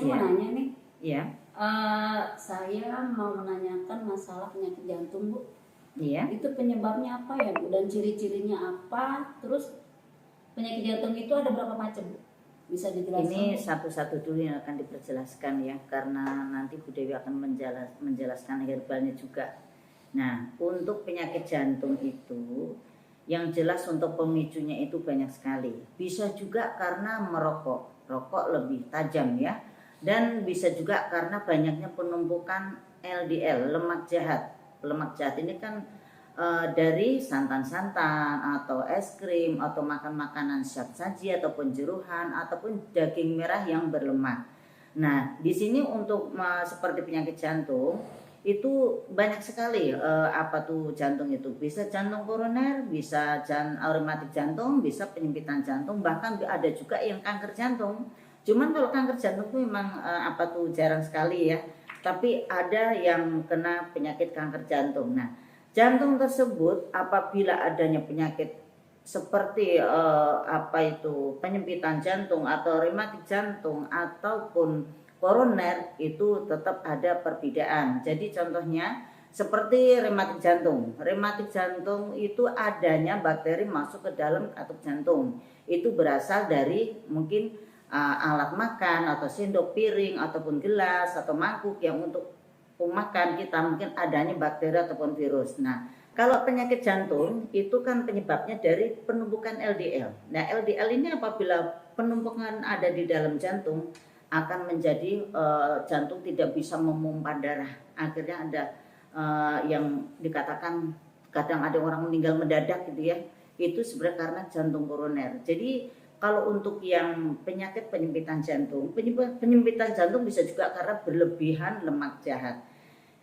mau Iya. nanya nih. Iya. Saya mau menanyakan masalah penyakit jantung, Bu. Iya. Itu penyebabnya apa ya, Bu? Dan ciri-cirinya apa? Terus penyakit jantung itu ada berapa macam, Bu? Bisa dijelaskan? Ini Bu? satu-satu dulu yang akan diperjelaskan ya, karena nanti Bu Dewi akan menjelaskan herbalnya juga. Nah, untuk penyakit jantung itu yang jelas untuk pemicunya itu banyak sekali. Bisa juga karena merokok, rokok lebih tajam ya. Dan bisa juga karena banyaknya penumpukan LDL, lemak jahat. Lemak jahat ini kan dari santan-santan atau es krim atau makan makanan siap saji ataupun jeruan ataupun daging merah yang berlemak. Nah, di sini untuk seperti penyakit jantung itu banyak sekali apa tuh jantung itu, bisa jantung koroner, bisa rematik jantung, bisa penyempitan jantung, bahkan ada juga yang kanker jantung. Cuman kalau kanker jantung itu memang apa tuh jarang sekali ya, tapi ada yang kena penyakit kanker jantung. Nah, jantung tersebut apabila adanya penyakit seperti apa itu penyempitan jantung atau rematik jantung ataupun koroner itu tetap ada perbedaan. Jadi contohnya seperti rematik jantung. Rematik jantung itu adanya bakteri masuk ke dalam katup jantung. Itu berasal dari mungkin alat makan atau sendok, piring ataupun gelas atau mangkuk yang untuk makan kita mungkin adanya bakteri ataupun virus. Nah, kalau penyakit jantung itu kan penyebabnya dari penumpukan LDL. Nah, LDL ini apabila penumpukan ada di dalam jantung akan menjadi jantung tidak bisa memompa darah. Akhirnya ada yang dikatakan kadang ada orang meninggal mendadak gitu ya. Itu sebenarnya karena jantung koroner. Jadi kalau untuk yang penyakit penyempitan jantung bisa juga karena berlebihan lemak jahat.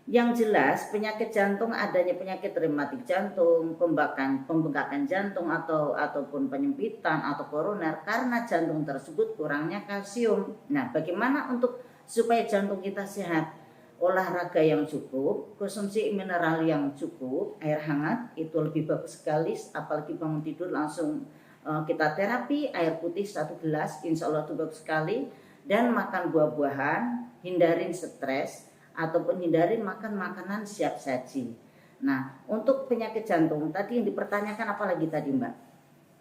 Yang jelas penyakit jantung adanya penyakit rematik jantung, pembengkakan jantung ataupun penyempitan atau koroner karena jantung tersebut kurangnya kalsium. Nah, bagaimana untuk supaya jantung kita sehat? Olahraga yang cukup, konsumsi mineral yang cukup, air hangat itu lebih bagus sekali, apalagi bangun tidur langsung kita terapi air putih 1 gelas, insya Allah itu bagus sekali. Dan makan buah-buahan, hindarin stres ataupun hindari makan makanan siap saji. Nah, untuk penyakit jantung tadi yang dipertanyakan apa lagi tadi, Mbak?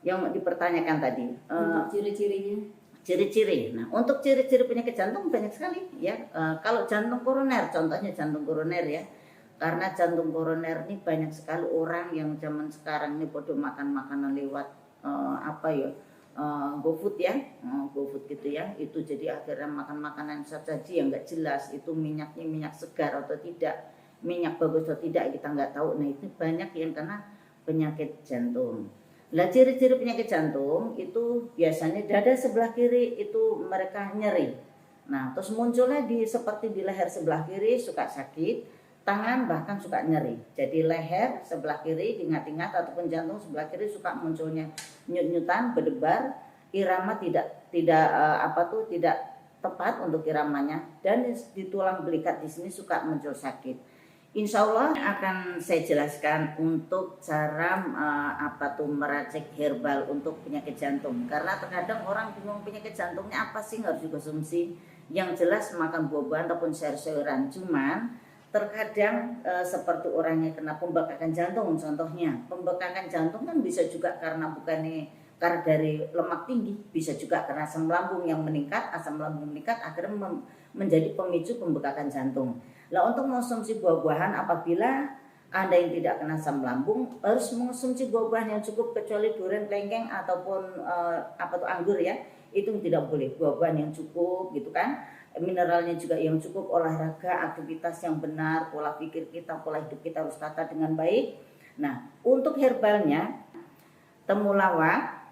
Yang dipertanyakan tadi untuk ciri-cirinya. Ciri-ciri. Nah, untuk ciri-ciri penyakit jantung banyak sekali ya. Kalau jantung koroner, contohnya jantung koroner ya. Karena jantung koroner ini banyak sekali orang yang zaman sekarang ini bodoh makan makanan lewat apa ya? GoFood ya, GoFood gitu ya, itu jadi akhirnya makan makanan saji yang nggak jelas itu minyaknya minyak segar atau tidak, minyak bagus atau tidak kita nggak tahu. Nah, itu banyak yang kena penyakit jantung. Nah, ciri-ciri penyakit jantung itu biasanya dada sebelah kiri itu mereka nyeri. Nah, terus munculnya seperti di leher sebelah kiri suka sakit, tangan bahkan suka nyeri. Jadi leher sebelah kiri diingat-ingat ataupun jantung sebelah kiri suka munculnya nyut-nyutan, berdebar, irama tidak tepat untuk iramanya, dan di tulang belikat di sini suka muncul sakit. Insya Allah akan saya jelaskan untuk cara meracik herbal untuk penyakit jantung. Karena terkadang orang bingung penyakit jantungnya apa sih harus dikonsumsi. Yang jelas makan buah-buahan ataupun sayur-sayuran. Cuman terkadang seperti orang yang kena pembekakan jantung contohnya. Pembekakan jantung kan bisa juga karena dari lemak tinggi, bisa juga karena asam lambung yang meningkat, akhirnya menjadi pemicu pembekakan jantung. Nah, untuk mengonsumsi buah-buahan apabila Anda yang tidak kena asam lambung harus mengonsumsi buah-buahan yang cukup, kecuali durian, kelengkeng ataupun anggur ya. Itu tidak boleh, buah-buahan yang cukup gitu kan. Mineralnya juga yang cukup, olahraga, aktivitas yang benar, pola pikir kita, pola hidup kita harus tata dengan baik. Nah, untuk herbalnya temulawak,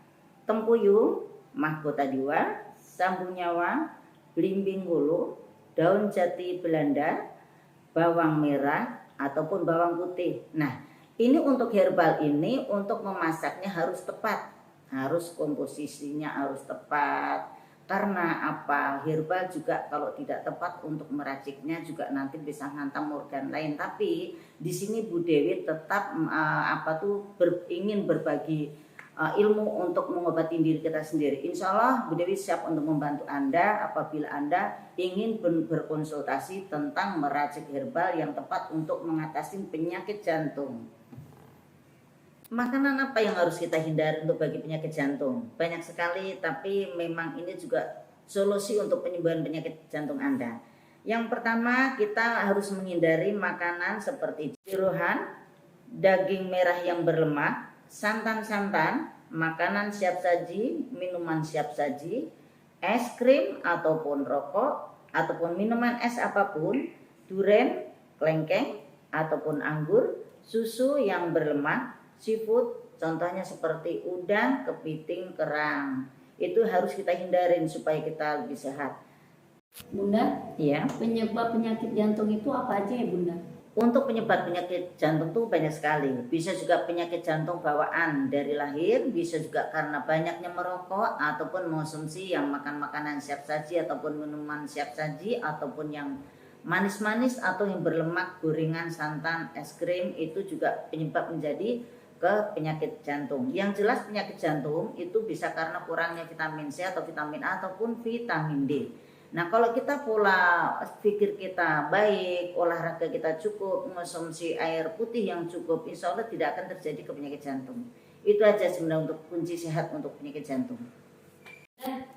tempuyung, mahkota diwa, sambung nyawa, belimbing wulu, daun jati Belanda, bawang merah ataupun bawang putih. Nah, ini untuk herbal ini untuk memasaknya harus tepat, harus komposisinya harus tepat. Karena apa? Herbal juga kalau tidak tepat untuk meraciknya juga nanti bisa menghantam organ lain. Tapi di sini Bu Dewi tetap ingin berbagi ilmu untuk mengobati diri kita sendiri. Insya Allah Bu Dewi siap untuk membantu Anda apabila Anda ingin berkonsultasi tentang meracik herbal yang tepat untuk mengatasi penyakit jantung. Makanan apa yang harus kita hindari untuk bagi penyakit jantung? Banyak sekali, tapi memang ini juga solusi untuk penyembuhan penyakit jantung Anda. Yang pertama, kita harus menghindari makanan seperti jeroan, daging merah yang berlemak, santan-santan, makanan siap saji, minuman siap saji, es krim ataupun rokok, ataupun minuman es apapun, duren, kelengkeng, ataupun anggur, susu yang berlemak, seafood, contohnya seperti udang, kepiting, kerang. Itu harus kita hindarin supaya kita lebih sehat. Bunda, Ya. penyebab penyakit jantung itu apa aja ya Bunda? Untuk penyebab penyakit jantung tuh banyak sekali. Bisa juga penyakit jantung bawaan dari lahir, bisa juga karena banyaknya merokok ataupun mengonsumsi yang makan makanan siap saji ataupun minuman siap saji ataupun yang manis-manis atau yang berlemak, gorengan, santan, es krim itu juga penyebab menjadi ke penyakit jantung. Yang jelas penyakit jantung itu bisa karena kurangnya vitamin C atau vitamin A ataupun vitamin D. Nah, kalau kita pola pikir kita baik, olahraga kita cukup, mengonsumsi air putih yang cukup, insya Allah tidak akan terjadi ke penyakit jantung. Itu aja sebenarnya untuk kunci sehat untuk penyakit jantung.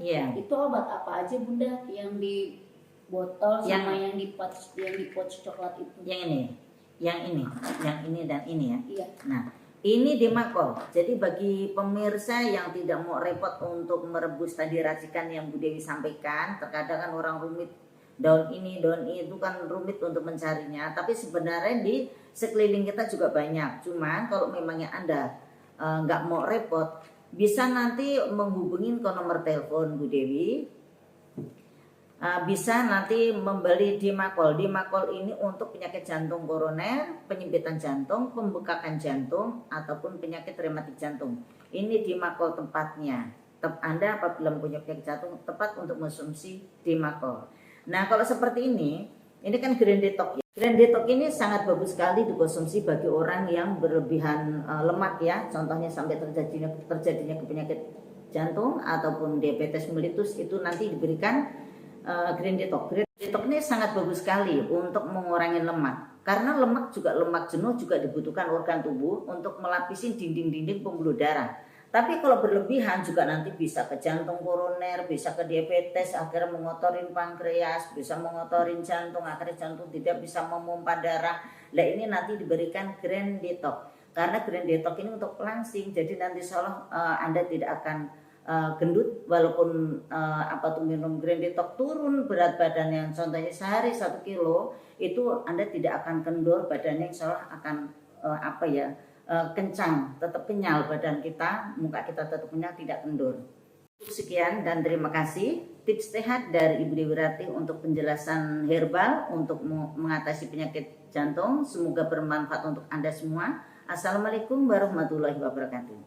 Iya. Itu obat apa aja Bunda yang di botol sama yang di pouch coklat itu? Yang ini dan ini ya. Iya. Nah, ini Demakol. Jadi bagi pemirsa yang tidak mau repot untuk merebus tadi racikan yang Bu Dewi sampaikan, terkadang kan orang rumit daun ini, daun itu kan rumit untuk mencarinya. Tapi sebenarnya di sekeliling kita juga banyak. Cuman kalau memangnya Anda nggak mau repot, bisa nanti menghubungin ke nomor telepon Bu Dewi. Bisa nanti membeli Demakol. Demakol ini untuk penyakit jantung koroner, penyempitan jantung, pembekakan jantung, ataupun penyakit rematik jantung. Ini Demakol tempatnya. Anda apabila punya penyakit jantung tepat untuk mengonsumsi Demakol. Nah, kalau seperti ini kan Grand Detox ya. Grand Detox ini sangat bagus sekali dikonsumsi bagi orang yang berlebihan lemak ya. Contohnya sampai terjadinya penyakit jantung ataupun diabetes mellitus itu nanti diberikan Grand Detox. Grand Detox ini sangat bagus sekali untuk mengurangi lemak. Karena lemak jenuh juga dibutuhkan organ tubuh untuk melapisi dinding-dinding pembuluh darah. Tapi kalau berlebihan juga nanti bisa ke jantung koroner, bisa ke diabetes, akhirnya mengotorin pankreas, bisa mengotorin jantung, akhirnya jantung tidak bisa memompa darah. Nah, ini nanti diberikan Grand Detox. Karena Grand Detox ini untuk langsing, jadi nanti seolah Anda tidak akan gendut walaupun minum Grand Detox turun berat badannya, contohnya sehari 1 kilo itu Anda tidak akan kendor badannya, insya Allah akan kencang, tetap kenyal badan kita, muka kita tetap kenyal, tidak kendor. Sekian dan terima kasih tips sehat dari Ibu Dewi Ratih untuk penjelasan herbal untuk mengatasi penyakit jantung. Semoga bermanfaat untuk Anda semua. Assalamualaikum warahmatullahi wabarakatuh.